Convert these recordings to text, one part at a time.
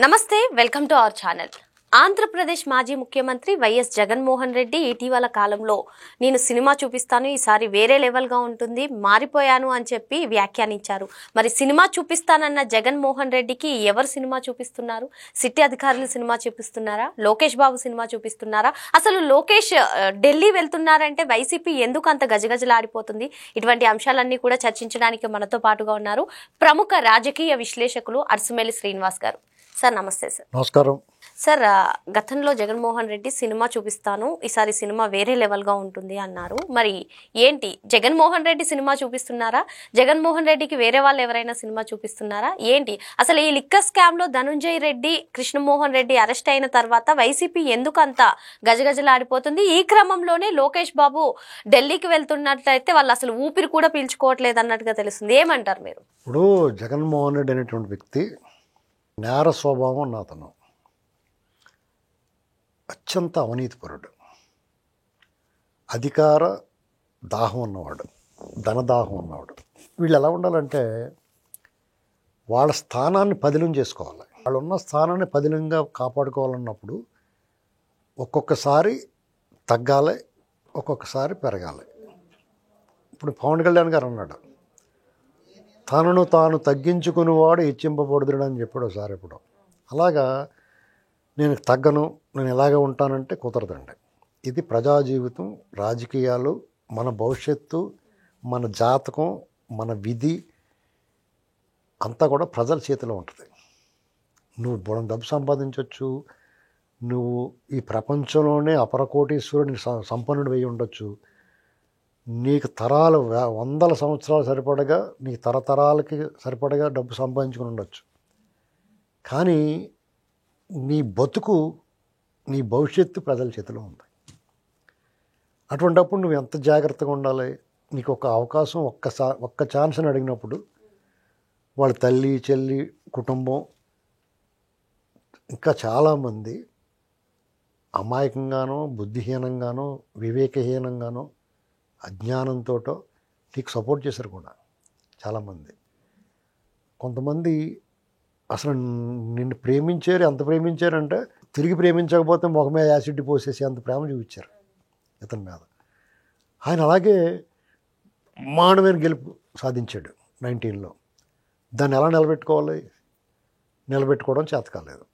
నమస్తే, welcome to our channel. Andhra Pradesh మాజీ ముఖ్యమంత్రి వైఎస్ జగన్మోహన్ రెడ్డి ఇటీవల కాలంలో నేను సినిమా చూపిస్తాను, ఈసారి వేరే లెవెల్గా ఉంటుంది, మారిపోయాను అని చెప్పి వ్యాఖ్యానించారు. మరి సినిమా చూపిస్తానన్న జగన్మోహన్ రెడ్డికి ఎవరు సినిమా చూపిస్తున్నారు? సిటీ అధికారులు సినిమా చూపిస్తున్నారా? లోకేష్ బాబు సినిమా చూపిస్తున్నారా? అసలు లోకేష్ ఢిల్లీ వెళ్తున్నారంటే వైసీపీ ఎందుకు అంత గజగజలాడిపోతుంది? ఇటువంటి అంశాలన్నీ కూడా చర్చించడానికి మనతో పాటుగా ఉన్నారు ప్రముఖ రాజకీయ విశ్లేషకులు అర్సుమేలి శ్రీనివాస్ గారు. సార్ నమస్తే. సార్ నమస్కారం. సార్, గతంలో జగన్మోహన్ రెడ్డి సినిమా చూపిస్తాను, ఈసారి సినిమా వేరే లెవెల్గా ఉంటుంది అన్నారు. మరి ఏంటి, జగన్మోహన్ రెడ్డి సినిమా చూపిస్తున్నారా? జగన్మోహన్ రెడ్డికి వేరే వాళ్ళు ఎవరైనా సినిమా చూపిస్తున్నారా? ఏంటి అసలు ఈ లిక్కర్ స్కామ్లో ధనుంజయ్ రెడ్డి, కృష్ణమోహన్ రెడ్డి అరెస్ట్ అయిన తర్వాత వైసీపీ ఎందుకు అంత గజగజలాడిపోతుంది? ఈ క్రమంలోనే లోకేష్ బాబు ఢిల్లీకి వెళ్తున్నట్లయితే వాళ్ళు అసలు ఊపిరి కూడా పీల్చుకోవట్లేదు అన్నట్టుగా తెలుస్తుంది. ఏమంటారు మీరు? ఇప్పుడు జగన్మోహన్ రెడ్డి అనేటువంటి వ్యక్తి నేర స్వభావం ఉన్న అతను, అత్యంత అవినీతిపరుడు, అధికార దాహం ఉన్నవాడు, ధనదాహం ఉన్నవాడు. వీళ్ళు ఎలా ఉండాలంటే వాళ్ళ స్థానాన్ని పదిలం చేసుకోవాలి. వాళ్ళు ఉన్న స్థానాన్ని పదిలంగా కాపాడుకోవాలన్నప్పుడు ఒక్కొక్కసారి తగ్గాలి, ఒక్కొక్కసారి పెరగాలి. ఇప్పుడు పవన్ కళ్యాణ్ గారు అన్నాడు, తనను తాను తగ్గించుకునేవాడు హెచ్చింపబడుదుడు అని చెప్పాడు ఒకసారి. ఇప్పుడు అలాగా నేను తగ్గను, నేను ఎలాగ ఉంటానంటే కుదరదండి. ఇది ప్రజా జీవితం, రాజకీయాలు, మన భవిష్యత్తు, మన జాతకం, మన విధి అంతా కూడా ప్రజల చేతిలో ఉంటుంది. నువ్వు బుడం డబ్బు సంపాదించవచ్చు, నువ్వు ఈ ప్రపంచంలోనే అపరకోటీశ్వరుడిని సంపన్నుడు అయి ఉండొచ్చు, నీకు తరాలు వందల సంవత్సరాలు సరిపడగా, నీ తరతరాలకి సరిపడగా డబ్బు సంపాదించుకుని ఉండొచ్చు. కానీ నీ బతుకు, నీ భవిష్యత్తు ప్రజల చేతిలో ఉంది. అటువంటప్పుడు నువ్వు ఎంత జాగ్రత్తగా ఉండాలి? నీకు ఒక అవకాశం, ఒక్క ఛాన్స్ అని అడిగినప్పుడు వాళ్ళ తల్లి, చెల్లి, కుటుంబం, ఇంకా చాలామంది అమాయకంగానో, బుద్ధిహీనంగానో, వివేకహీనంగానో, అజ్ఞానంతోటో నీకు సపోర్ట్ చేశారు కూడా చాలామంది. కొంతమంది అసలు నిన్ను ప్రేమించారు, ఎంత ప్రేమించారంటే తిరిగి ప్రేమించకపోతే ముఖమే యాసిడ్ పోసేసి అంత ప్రేమ చూపించారు ఇతని మీద. ఆయన అలాగే మానవైన గెలుపు సాధించాడు 19లో. దాన్ని ఎలా నిలబెట్టుకోవాలి? నిలబెట్టుకోవడం చేత కాలేదు.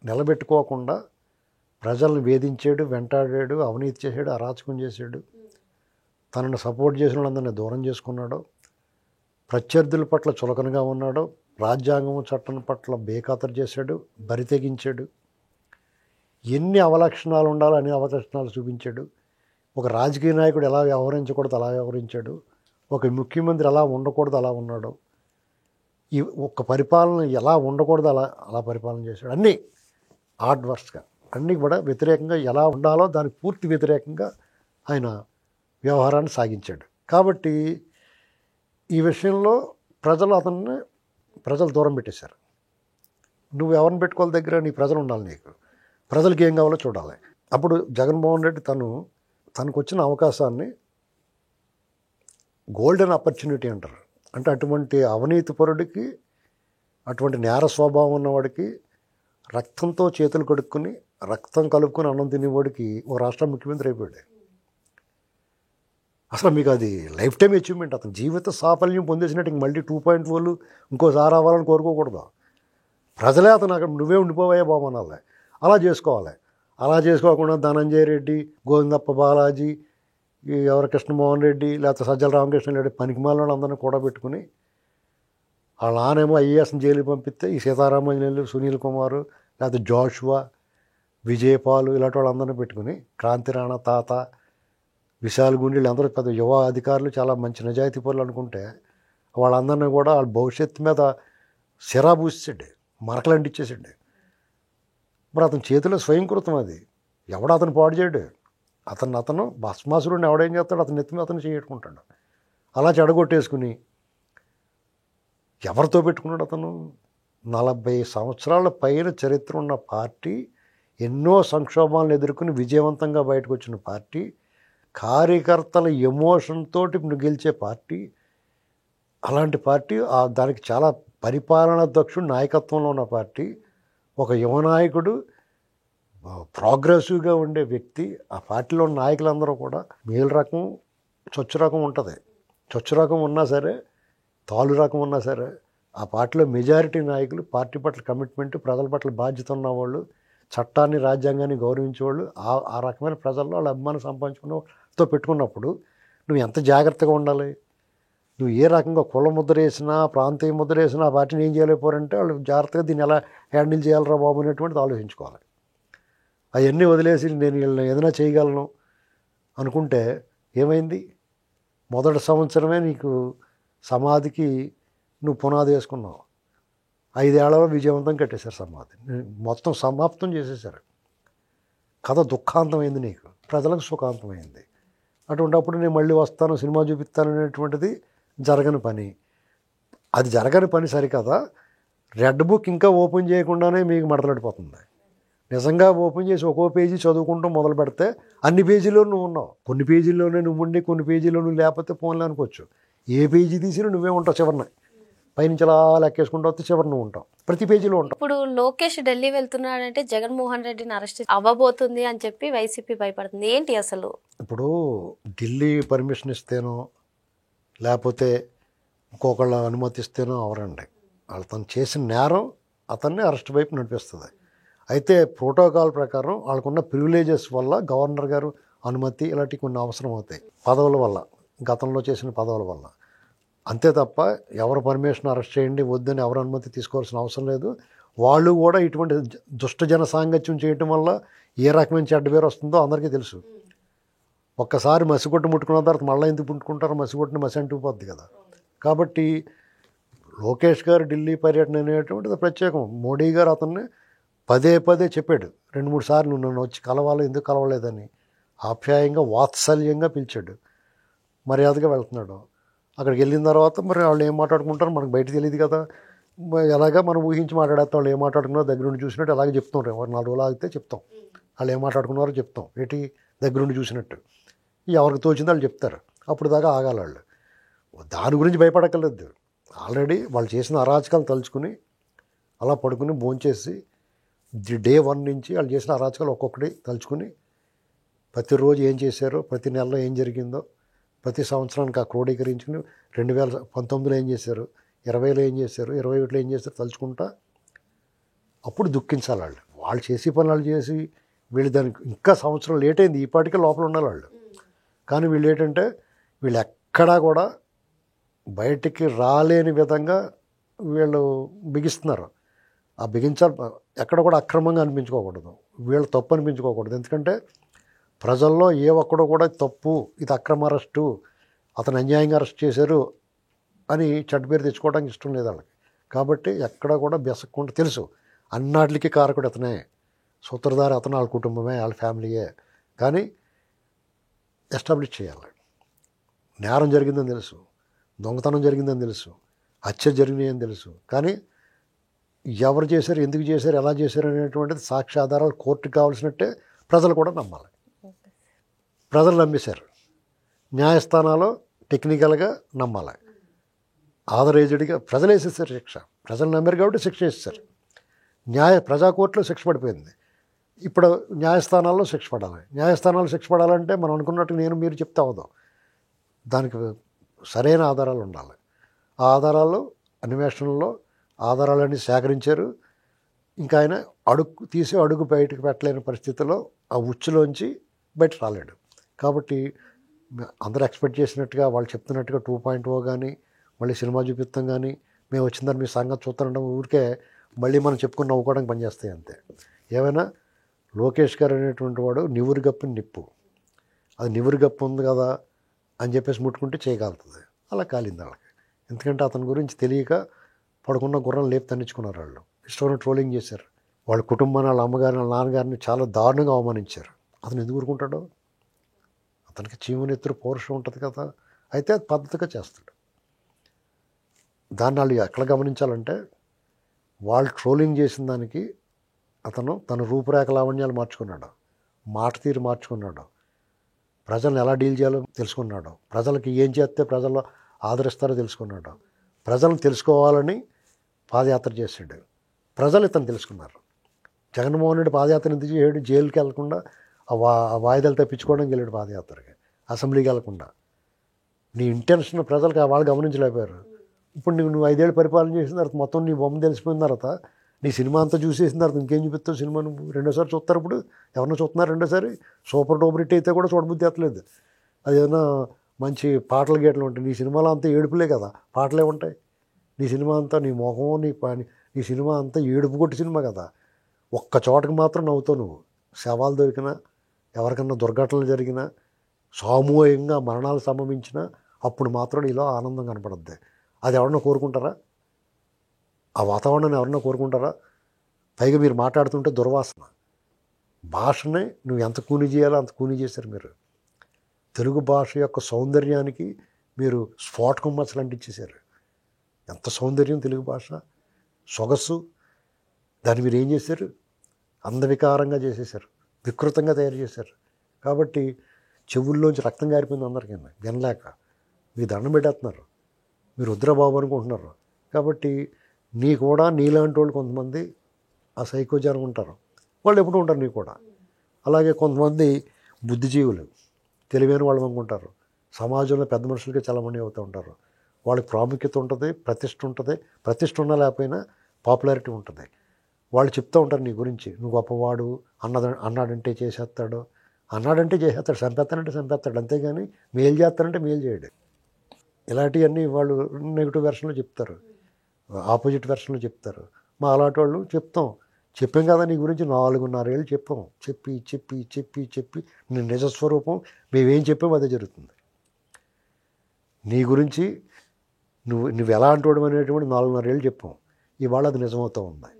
నిలబెట్టుకోకుండా ప్రజలను వేధించాడు, వెంటాడాడు, అవినీతి చేశాడు, అరాచకం చేశాడు, తనను సపోర్ట్ చేసిన వాళ్ళందరినీ దూరం చేసుకున్నాడు, ప్రత్యర్థుల పట్ల చులకనగా ఉన్నాడు, రాజ్యాంగం చట్టం పట్ల బేఖాతరు చేశాడు, బరి తెగించాడు, ఎన్ని అవలక్షణాలు ఉండాలో అన్ని అవలక్షణాలు చూపించాడు. ఒక రాజకీయ నాయకుడు ఎలా వ్యవహరించకూడదు అలా వ్యవహరించాడు, ఒక ముఖ్యమంత్రి ఎలా ఉండకూడదు అలా ఉన్నాడు, ఈ ఒక్క పరిపాలన ఎలా ఉండకూడదు అలా పరిపాలన చేశాడు. అన్నీ ఆడ్వర్స్గా, అన్నీ కూడా వ్యతిరేకంగా ఎలా ఉండాలో దానికి పూర్తి వ్యతిరేకంగా ఆయన వ్యవహారాన్ని సాగించాడు. కాబట్టి ఈ విషయంలో ప్రజలు దూరం పెట్టేశారు. నువ్వు ఎవరిని పెట్టుకోవాలి దగ్గర? నీ ప్రజలు ఉండాలి, నీకు ప్రజలకి ఏం కావాలో చూడాలి. అప్పుడు జగన్మోహన్ రెడ్డి తనకు వచ్చిన అవకాశాన్ని గోల్డెన్ ఆపర్చునిటీ అంటారు. అంటే అటువంటి అవినీతిపరుడికి, అటువంటి నేర స్వభావం ఉన్నవాడికి, రక్తంతో చేతులు కడుక్కుని రక్తం కలుపుకొని అన్నం తినేవాడికి ఓ రాష్ట్ర ముఖ్యమంత్రి అయిపోయాడు. అసలు మీకు అది లైఫ్ టైం అచీవ్మెంట్. అతను జీవిత సాఫల్యం పొందేసినట్టు ఇంక మళ్ళీ 2.0 ఇంకోసారి రావాలని కోరుకోకూడదు. ప్రజలే అతను అక్కడ నువ్వే ఉండిపోయే బాగుమనాలి. అలా చేసుకోవాలి. అలా చేసుకోకుండా ధనంజయ రెడ్డి, గోవిందప్ప బాలాజీ, ఎవరు కృష్ణమోహన్ రెడ్డి, లేకపోతే సజ్జల రామకృష్ణ రెడ్డి పనికిమాలను అందరినీ కూడా పెట్టుకుని వాళ్ళ నానేమో ఐఏఎస్ని జైలుకి పంపిస్తే ఈ సీతారామంజనేయులు, సునీల్ కుమార్, లేకపోతే జోషువా, విజయపాలు ఇలాంటి వాళ్ళందరినీ పెట్టుకుని, క్రాంతి రాణా తాత, విశాల్ గుండి, వీళ్ళందరూ పెద్ద యువ అధికారులు, చాలా మంచి నిజాయితీ పనులు అనుకుంటే వాళ్ళందరినీ కూడా వాళ్ళ భవిష్యత్తు మీద సిరా పూసాడు, మరకలు అంటించేసాడు. మరి అతని చేతిలో స్వయంకృతం అది. ఎవడు అతను పాడు చేయడు. అతను భస్మాసురుడిని ఎవడేం చేస్తాడు? అతను నెత్తి మీద అతను చేయట్టుకుంటాడు. అలా చెడగొట్టేసుకుని ఎవరితో పెట్టుకున్నాడు అతను? 40 సంవత్సరాల పైన చరిత్ర ఉన్న పార్టీ, ఎన్నో సంక్షోభాలను ఎదుర్కొని విజయవంతంగా బయటకు వచ్చిన పార్టీ, కార్యకర్తల ఎమోషన్ తోటి గెలిచే పార్టీ, అలాంటి పార్టీ, దానికి చాలా పరిపాలనా దక్షుడు నాయకత్వంలో ఉన్న పార్టీ, ఒక యువ నాయకుడు, ప్రోగ్రెసివ్గా ఉండే వ్యక్తి, ఆ పార్టీలో ఉన్న నాయకులందరూ కూడా మేలు రకం, చొచ్చు రకం ఉంటుంది. చొచ్చు రకం ఉన్నా సరే, తాలు రకం ఉన్నా సరే, ఆ పార్టీలో మెజారిటీ నాయకులు పార్టీ పట్ల కమిట్మెంట్, ప్రజల పట్ల బాధ్యత ఉన్నవాళ్ళు, చట్టాన్ని రాజ్యాంగాన్ని గౌరవించేవాళ్ళు, ఆ రకమైన ప్రజల్లో వాళ్ళ అభిమానం సంపాదించుకున్నతో పెట్టుకున్నప్పుడు నువ్వు ఎంత జాగ్రత్తగా ఉండాలి. నువ్వు ఏ రకంగా కుల ముద్ర వేసినా, ప్రాంతీయ ముద్ర వేసినా ఆ పార్టీని ఏం చేయలేకపోరంటే వాళ్ళు జాగ్రత్తగా దీన్ని ఎలా హ్యాండిల్ చేయాలరా బాబు అనేటువంటిది ఆలోచించుకోవాలి. అవన్నీ వదిలేసి నేను వీళ్ళని ఏదైనా చేయగలను అనుకుంటే ఏమైంది? మొదటి సంవత్సరమే నీకు సమాధికి నువ్వు పునాది వేసుకున్నావు. 5 ఏళ్లలో విజయవంతం కట్టేశారు సమాధి, మొత్తం సమాప్తం చేసేసారు. కథ దుఃఖాంతమైంది, నీకు ప్రజలకు సుఖాంతమైంది. అటువంటిప్పుడు నేను మళ్ళీ వస్తాను, సినిమా చూపిస్తాను అనేటువంటిది జరగని పని. అది జరగని పని సరికదా, రెడ్ బుక్ ఇంకా ఓపెన్ చేయకుండానే మీకు మడతలాడిపోతుంది. నిజంగా ఓపెన్ చేసి ఒక్కో పేజీ చదువుకుంటూ మొదలు పెడితే అన్ని పేజీల్లో నువ్వు ఉన్నావు. కొన్ని పేజీల్లోనే నువ్వు ఉండి కొన్ని పేజీల్లో నువ్వు లేకపోతే ఫోన్లో అనుకోవచ్చు. ఏ పేజీ తీసినా నువ్వే ఉంటావు. చివరిన పైనుంచి అలా లెక్కేసుకుంటూ వస్తే చివరి నువ్వు ఉంటావు, ప్రతి పేజీలో ఉంటావు. ఇప్పుడు లోకేష్ ఢిల్లీ వెళ్తున్నాడంటే జగన్మోహన్ రెడ్డిని అరెస్ట్ అవ్వబోతుంది అని చెప్పి వైసీపీ భయపడుతుంది. ఏంటి అసలు? ఇప్పుడు ఢిల్లీ పర్మిషన్ ఇస్తేనో లేకపోతే ఇంకొకళ్ళ అనుమతి ఇస్తేనో అవరండి. వాళ్ళు తను చేసిన నేరం అతన్ని అరెస్ట్ వైపు నడిపిస్తుంది. అయితే ప్రోటోకాల్ ప్రకారం వాళ్ళకున్న ప్రివిలేజెస్ వల్ల గవర్నర్ గారు అనుమతి ఇలాంటివి కొన్ని అవసరం అవుతాయి, పదవుల వల్ల, గతంలో చేసిన పదవుల వల్ల. అంతే తప్ప ఎవరు పర్మిషన్ అరెస్ట్ చేయండి వద్దని ఎవరు అనుమతి తీసుకోవాల్సిన అవసరం లేదు. వాళ్ళు కూడా ఇటువంటి దుష్ట జన సాంగత్యం చేయటం వల్ల ఏ రకమైన చెడ్డ పేరు వస్తుందో అందరికీ తెలుసు. ఒక్కసారి మసిగొట్టు ముట్టుకున్న తర్వాత మళ్ళీ ఎందుకు ముట్టుకుంటారో, మసిగొట్టిన మసి అంటుకుపోద్ది కదా. కాబట్టి లోకేష్ గారు ఢిల్లీ పర్యటన అనేటువంటిది ప్రత్యేకం. మోడీ గారు అతన్ని పదే పదే చెప్పాడు, 2-3 సార్లు నువ్వు నన్ను వచ్చి కలవాలి, ఎందుకు కలవలేదని ఆప్యాయంగా వాత్సల్యంగా పిలిచాడు. మర్యాదగా వెళ్తున్నాడు. అక్కడికి వెళ్ళిన తర్వాత మరి వాళ్ళు ఏం మాట్లాడుకుంటారో మనకు బయట తెలియదు కదా. ఎలాగా మనం ఊహించి మాట్లాడేస్తాం. వాళ్ళు ఏం మాట్లాడుకున్నారో దగ్గర నుండి చూసినట్టు అలాగే చెప్తుంటారు. 4 రోజులు ఆగితే చెప్తాం వాళ్ళు ఏం మాట్లాడుకున్నారో చెప్తాం. ఏంటి దగ్గర నుండి చూసినట్టు ఎవరికి తోచిందో వాళ్ళు చెప్తారు. అప్పుడు దాకా ఆగాలి వాళ్ళు. దాని గురించి భయపడక్కర్లేదు. ఆల్రెడీ వాళ్ళు చేసిన అరాచకాలు తలుచుకుని అలా పడుకుని భోంచేసి డే 1 నుంచి వాళ్ళు చేసిన అరాచకాలు ఒక్కొక్కటి తలుచుకుని ప్రతిరోజు ఏం చేశారో, ప్రతి నెలలో ఏం జరిగిందో, ప్రతి సంవత్సరానికి ఆ క్రోడీకరించుకుని 2019లో ఏం చేశారు, 2020లో ఏం చేశారు, 2021లో ఏం చేశారు తలుచుకుంటా అప్పుడు దుఃఖించాలి. వాళ్ళు చేసి పని వాళ్ళు చేసి వీళ్ళు దానికి ఇంకా సంవత్సరం లేట్ అయింది. ఈ పాటికే లోపల ఉండాలి వాళ్ళు. కానీ వీళ్ళు ఏంటంటే వీళ్ళు ఎక్కడా కూడా బయటికి రాలేని విధంగా వీళ్ళు బిగిస్తున్నారు. ఆ బిగించాలి, ఎక్కడ కూడా అక్రమంగా అనిపించుకోకూడదు, వీళ్ళు తప్పు అనిపించుకోకూడదు. ఎందుకంటే ప్రజల్లో ఏ ఒక్కడో కూడా తప్పు, ఇది అక్రమ అరెస్టు, అతను అన్యాయంగా అరెస్ట్ చేశారు అని చెడ్డ పేరు తెచ్చుకోవడానికి ఇష్టం లేదు వాళ్ళకి. కాబట్టి ఎక్కడ కూడా బెసక్కుండా తెలుసు అన్నాటికి కారకుడు అతనే, సూత్రధారి అతను, వాళ్ళ కుటుంబమే, వాళ్ళ ఫ్యామిలీయే. కానీ ఎస్టాబ్లిష్ చేయాలి. నేరం జరిగిందని తెలుసు, దొంగతనం జరిగిందని తెలుసు, హత్య జరిగినాయని తెలుసు. కానీ ఎవరు చేశారు, ఎందుకు చేశారు, ఎలా చేశారు అనేటువంటిది సాక్ష్యాధారాలు కోర్టుకు కావాల్సినట్టే ప్రజలు కూడా నమ్మాలి. ప్రజలు నమ్మేశారు. న్యాయస్థానాలు టెక్నికల్గా నమ్మాలి. ఆథరైజ్డ్గా ప్రజలు వేసేసారు శిక్ష. ప్రజలు నమ్మారు కాబట్టి శిక్ష వేసేసారు. ప్రజాకోర్టులో శిక్ష పడిపోయింది. ఇప్పుడు న్యాయస్థానాల్లో శిక్ష పడాలి. న్యాయస్థానాల్లో శిక్ష పడాలంటే మనం అనుకున్నట్టు మీరు చెప్తే అవదు. దానికి సరైన ఆధారాలు ఉండాలి. ఆ ఆధారాలు అన్వేషణలో ఆధారాలన్నీ సేకరించారు. ఇంకా ఆయన అడుగు బయటకు పెట్టలేని పరిస్థితిలో ఆ ఉచ్చులోంచి బయట రాలేడు. కాబట్టి అందరూ ఎక్స్పెక్ట్ చేసినట్టుగా వాళ్ళు చెప్తున్నట్టుగా 2.0 కానీ మళ్ళీ సినిమా చూపిస్తాం కానీ మేము వచ్చిందని మీ సంగతి చూస్తానంటే ఊరికే మళ్ళీ మనం చెప్పుకుని నవ్వుకోవడానికి పనిచేస్తాయి అంతే. ఏమైనా లోకేష్ గారు అనేటువంటి వాడు నివురుగప్పిన నిప్పు. అది నివురుగప్పు ఉంది కదా అని చెప్పేసి ముట్టుకుంటే చేయగలుగుతుంది. అలా కాలింది వాళ్ళకి. ఎందుకంటే అతని గురించి తెలియక పడుకున్న గుర్రం లేపు తన్నించుకున్నారు. వాళ్ళు ఇష్టమైన ట్రోలింగ్ చేశారు. వాళ్ళ కుటుంబాన్ని, వాళ్ళ అమ్మగారిని, వాళ్ళ నాన్నగారిని చాలా దారుణంగా అవమానించారు. అతను ఎందుకు ఊరుకుంటాడు? అతనికి చీమనెత్తురు పౌరుషం ఉంటుంది కదా. అయితే అది పద్ధతిగా చేస్తాడు. దాన్ని వాళ్ళు ఎక్కడ గమనించాలంటే వాళ్ళు ట్రోలింగ్ చేసిన దానికి అతను తన రూపురేఖ లావణ్యాలు మార్చుకున్నాడు, మాట తీరు మార్చుకున్నాడు, ప్రజలను ఎలా డీల్ చేయాలో తెలుసుకున్నాడు, ప్రజలకి ఏం చేస్తే ప్రజలు ఆదరిస్తారో తెలుసుకున్నాడు, ప్రజలను తెలుసుకోవాలని పాదయాత్ర చేశాడు. ప్రజలు ఇతను తెలుసుకున్నారు. జగన్మోహన్ రెడ్డి పాదయాత్ర ఎందుకు చేయడు? జైలుకి వెళ్లకుండా ఆ వాయిదాలు తప్పించుకోవడానికి వెళ్ళాడు పాదయాత్రకి, అసెంబ్లీకి వెళ్లకుండా. నీ ఇంటెన్షన్ ప్రజలకు వాళ్ళు గమనించలేకపోయారు. ఇప్పుడు నువ్వు 5 ఏళ్ళు పరిపాలన చేసిన తర్వాత మొత్తం నీ బొమ్మ తెలిసిపోయిన తర్వాత నీ సినిమా అంతా చూసేసిన తర్వాత ఇంకేం చూపిస్తావు సినిమా? నువ్వు రెండోసారి చూస్తారు. ఇప్పుడు ఎవరన్నా చూస్తున్నారు రెండోసారి? సూపర్ డూపర్ హిట్ అయితే కూడా చూడబుద్ధి ఎత్తలేదు. అదేదైనా మంచి పాటలు గీటలు ఉంటాయి. నీ సినిమాలో అంతా ఏడుపులే కదా, పాటలే ఉంటాయి. నీ సినిమా అంతా నీ మొహం నీ పని, నీ సినిమా అంతా ఏడుపు కొట్టి సినిమా కదా. ఒక్క చోటకి మాత్రం నవ్వుతావు నువ్వు. శవాలు దొరికినా, ఎవరికన్నా దుర్ఘటనలు జరిగినా, సామూహికంగా మరణాలు సంభవించినా అప్పుడు మాత్రం నీలో ఆనందం కనపడద్ది. అది ఎవరన్నా కోరుకుంటారా? ఆ వాతావరణాన్ని ఎవరన్నా కోరుకుంటారా? పైగా మీరు మాట్లాడుతుంటే దుర్వాసన. భాషనే నువ్వు ఎంత కూని చేయాలో అంత కూని చేశారు మీరు. తెలుగు భాష యొక్క సౌందర్యానికి మీరు స్ఫోటకం మచ్చలు అంటించేశారు. ఎంత సౌందర్యం తెలుగు భాష, సొగసు, దాన్ని మీరు ఏం చేశారు? అందవికారంగా చేసేశారు, వికృతంగా తయారు చేశారు. కాబట్టి చెవుల్లోంచి రక్తం గారిపోయింది అందరికీ, వినలేక మీ దండం పెట్టేస్తున్నారు. మీరు రుద్రబాబు అనుకుంటున్నారు. కాబట్టి నీ కూడా నీలాంటి వాళ్ళు కొంతమంది ఆ సైకోజనం ఉంటారు, వాళ్ళు ఎప్పుడు ఉంటారు నీ కూడా. అలాగే కొంతమంది బుద్ధిజీవులు, తెలివైన వాళ్ళు అనుకుంటారు, సమాజంలో పెద్ద మనుషులకి చాలామంది అవుతూ ఉంటారు. వాళ్ళకి ప్రాముఖ్యత ఉంటుంది, ప్రతిష్ట ఉంటుంది. ప్రతిష్ట ఉన్నా లేకపోయినా పాపులారిటీ ఉంటుంది. వాళ్ళు చెప్తూ ఉంటారు నీ గురించి, నువ్వు గొప్పవాడు, అన్నాడంటే చేసేస్తాడు, చంపేస్తానంటే చంపేస్తాడు, అంతేగాని మేలు చేస్తానంటే మేలు చేయడు. ఇలాంటివన్నీ వాళ్ళు నెగిటివ్ వెర్షన్లో చెప్తారు, ఆపోజిట్ వెర్షన్లో చెప్తారు. మా అలాంటి వాళ్ళు చెప్పాం కదా నీ గురించి 4.5 ఏళ్ళు చెప్పాం. చెప్పి చెప్పి చెప్పి చెప్పి నీ నిజస్వరూపం మేమేం చెప్పామో అదే జరుగుతుంది. నీ గురించి నువ్వు ఎలా అంటాడు అనేటువంటి 4.5 ఏళ్ళు చెప్పాం. ఇవాళ అది నిజమవుతూ ఉంది,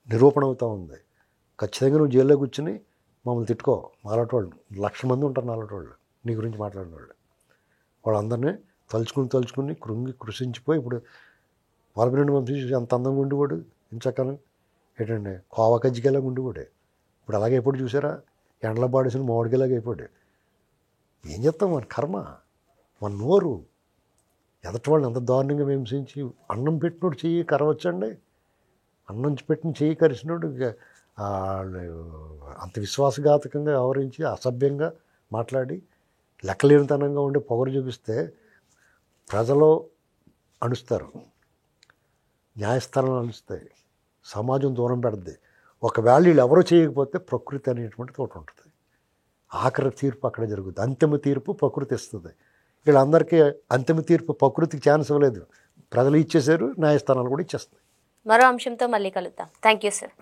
నిరూపణ అవుతూ ఉంది. ఖచ్చితంగా నువ్వు జైల్లో కూర్చుని మమ్మల్ని తిట్టుకో. మాలాంటి వాళ్ళు 1,00,000 మంది ఉంటారు నాలాంటి వాళ్ళు నీ గురించి మాట్లాడిన వాళ్ళు. వాళ్ళందరినీ తలుచుకుని కృషించిపోయి ఇప్పుడు వరపిరెడ్డి వంశీ ఎంత అందంగా ఉండేవాడు, ఇంచక్కన ఏంటండి కోవా కజ్జికాయలాగా ఉండేవాడు. ఇప్పుడు అలాగే ఎప్పుడు చూసారా? ఎండలో పాడేసిన మామిడికాయలాగా అయిపోయాడు. ఏం చెప్తాం? మన కర్మ, మన నోరు. ఎదటి వాళ్ళని ఎంత దారుణంగా హింసించి, అన్నం పెట్టినోడు చెయ్యి కరవచ్చండి, అన్నం పెట్టిన చెయ్యి కరిచినోడు అంత విశ్వాసఘాతకంగా వ్యవహరించి, అసభ్యంగా మాట్లాడి, లెక్కలేనితనంగా ఉండి పొగరు చూపిస్తే ప్రజలు అణుస్తారు, న్యాయస్థానాలు అణుస్తాయి, సమాజం దూరం పెడుద్ది. ఒకవేళ వీళ్ళు ఎవరో చేయకపోతే ప్రకృతి అనేటువంటిది ఒకటి ఉంటుంది. ఆఖరి తీర్పు అక్కడ జరుగుతుంది. అంతిమ తీర్పు ప్రకృతి ఇస్తుంది. వీళ్ళందరికీ అంతిమ తీర్పు ప్రకృతికి ఛాన్స్ ఇవ్వలేదు, ప్రజలు ఇచ్చేశారు, న్యాయస్థానాలు కూడా ఇచ్చేస్తాయి. మరో అంశంతో మళ్ళీ కలుద్దాం. Thank you sir.